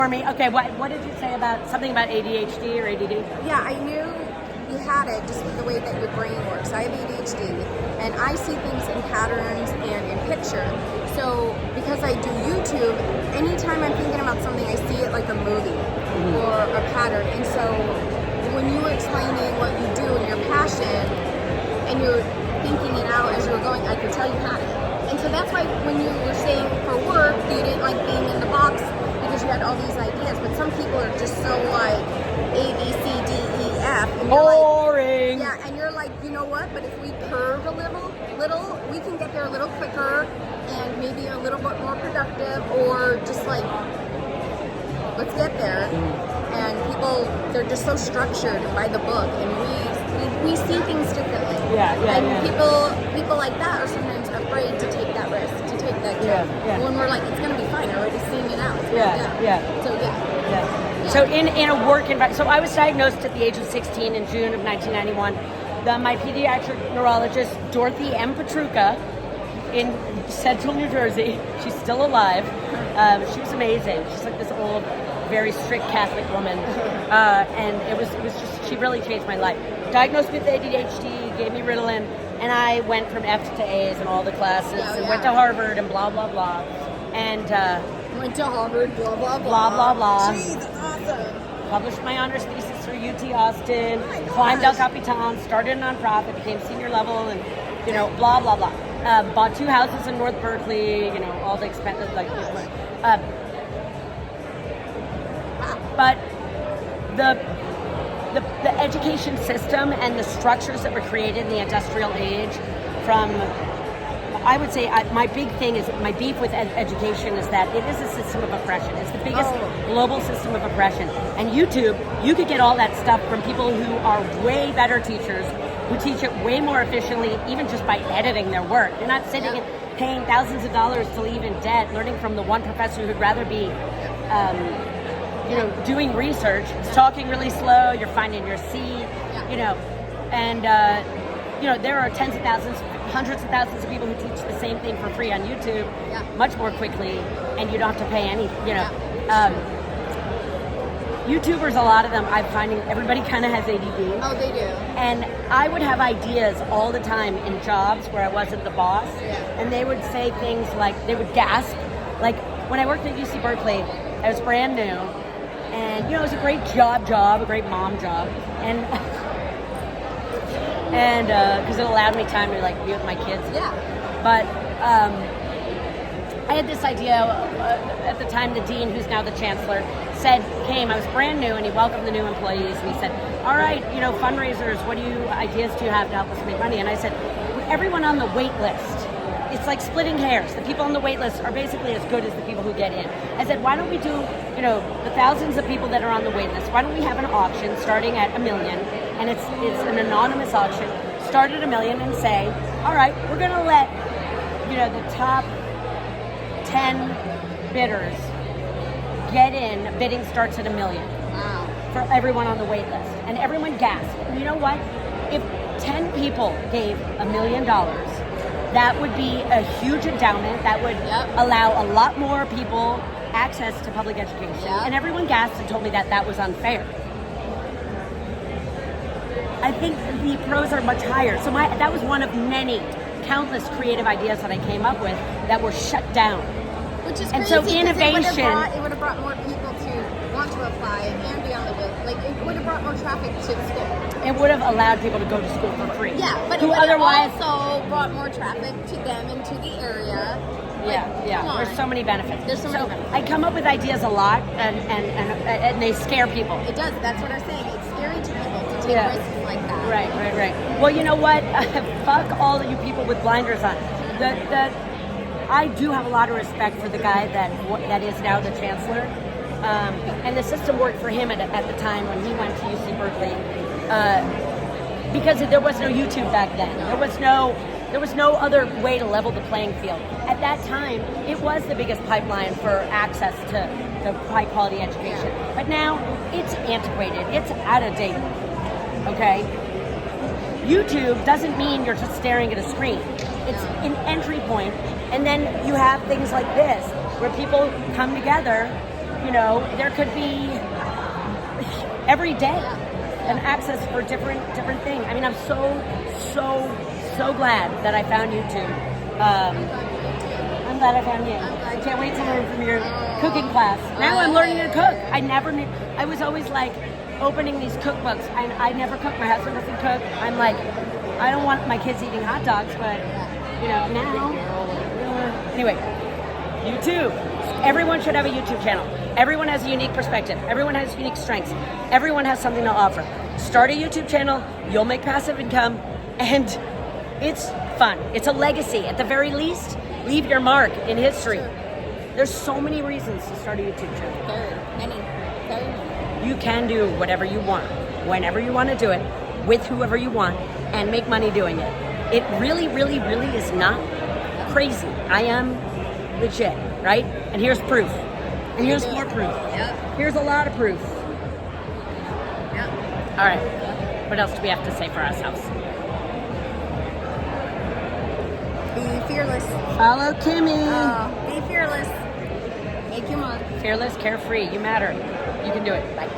For me, okay, what did you say about something about ADHD or ADD? Yeah, I knew you had it just with the way that your brain works. I have ADHD, and I see things in patterns and in picture. So because I do YouTube, anytime I'm thinking about something, I see it like a movie or a pattern. And so when you were explaining what you do and your passion, and you're thinking it out as you were going, I could tell you had it. And so that's why when you were saying for work, you didn't like being in the box because you had all these ideas. But some people are just so like A, B, C, D, E, F. And you're Boring. like, yeah, and you're like, you know what? But if we curve a little, we can get there a little quicker and maybe a little bit more productive, or just like, let's get there. And people, they're just so structured by the book, and we see things differently. And people like that are sometimes afraid to take that risk, to take that jump. When we're like, it's gonna be fine, I'm already seeing it out. So in a work environment, so I was diagnosed at the age of 16 in June of 1991. My pediatric neurologist, Dorothy M. Petruka, in Central New Jersey, she's still alive. She was amazing. She's like this old, very strict Catholic woman, and it was just, she really changed my life. Diagnosed with ADHD, gave me Ritalin, and I went from F's to A's in all the classes, and went to Harvard and blah blah blah, and went to Harvard, blah blah blah blah blah. Gee, that's awesome. Published my honors thesis through UT Austin, climbed El Capitan, started a nonprofit, became senior level, and blah blah blah. Bought 2 houses in North Berkeley, all the expenses but the education system and the structures that were created in the industrial age, I would say my big thing is, my beef with education is that it is a system of oppression. It's the biggest global system of oppression. And YouTube, you could get all that stuff from people who are way better teachers, who teach it way more efficiently, even just by editing their work. You're not sitting and paying thousands of dollars to leave in debt, learning from the one professor who'd rather be doing research. It's talking really slow, you're finding your seat, and there are tens of thousands, hundreds of thousands of people who teach the same thing for free on YouTube much more quickly, and you don't have to pay any, YouTubers, a lot of them, I'm finding everybody kind of has ADD. Oh, they do. And I would have ideas all the time in jobs where I wasn't the boss, and they would say things like, they would gasp. Like when I worked at UC Berkeley, I was brand new, and it was a great job, a great mom job, and because it allowed me time to be with my kids. But I had this idea at the time. The dean, who's now the chancellor, I was brand new, and he welcomed the new employees, and he said, all right, fundraisers, what ideas do you have to help us make money? And I said, everyone on the wait list, it's like splitting hairs. The people on the wait list are basically as good as the people who get in. I said, why don't we do, the thousands of people that are on the wait list, why don't we have an auction starting at $1 million, and it's an anonymous auction, start at $1 million and say, all right, we're going to let, the top 10 bidders get in. Bidding starts at $1 million. Wow. For everyone on the wait list. And everyone gasped. And you know what? If 10 people gave $1 million, that would be a huge endowment. That would allow a lot more people access to public education. And everyone gasped and told me that was unfair. I think the pros are much higher. So that was one of many countless creative ideas that I came up with that were shut down. Which is and crazy, so innovation. It would have brought more people to want to apply and be on the wait. It would have brought more traffic to the school. It would have allowed people to go to school for free. Yeah, but it would have also brought more traffic to them and to the area. There's so many benefits. There's so many benefits. I come up with ideas a lot, and they scare people. It does. That's what I'm saying. It's scary to people to take risks like that. Right. Well, you know what? Fuck all of you people with blinders on. I do have a lot of respect for the guy that is now the chancellor, and the system worked for him at the time when he went to UC Berkeley, because there was no YouTube back then. There was no other way to level the playing field. At that time, it was the biggest pipeline for access to high quality education. But now it's antiquated. It's out of date. Okay. YouTube doesn't mean you're just staring at a screen. It's an entry point. And then you have things like this, where people come together You know, there could be every day an access for different things. I mean, I'm so glad that I found YouTube. I'm glad I found you. I can't wait to learn from your cooking class. Now I'm learning to cook. I never knew. I was always like opening these cookbooks. I never cook. My husband doesn't cook. I'm like, I don't want my kids eating hot dogs, but you know, now. Anyway, YouTube. Everyone should have a YouTube channel. Everyone has a unique perspective. Everyone has unique strengths. Everyone has something to offer. Start a YouTube channel. You'll make passive income, and it's fun. It's a legacy. At the very least, leave your mark in history. There's so many reasons to start a YouTube channel. Very many. You can do whatever you want, whenever you want to do it, with whoever you want, and make money doing it. It really, really, really is not crazy. I am legit, right? And here's proof. And here's more proof. Yep. Here's a lot of proof. Yep. All right. What else do we have to say for ourselves? Be fearless. Follow Kimmy. Be fearless. Make your mark. Fearless, carefree. You matter. You can do it. Bye.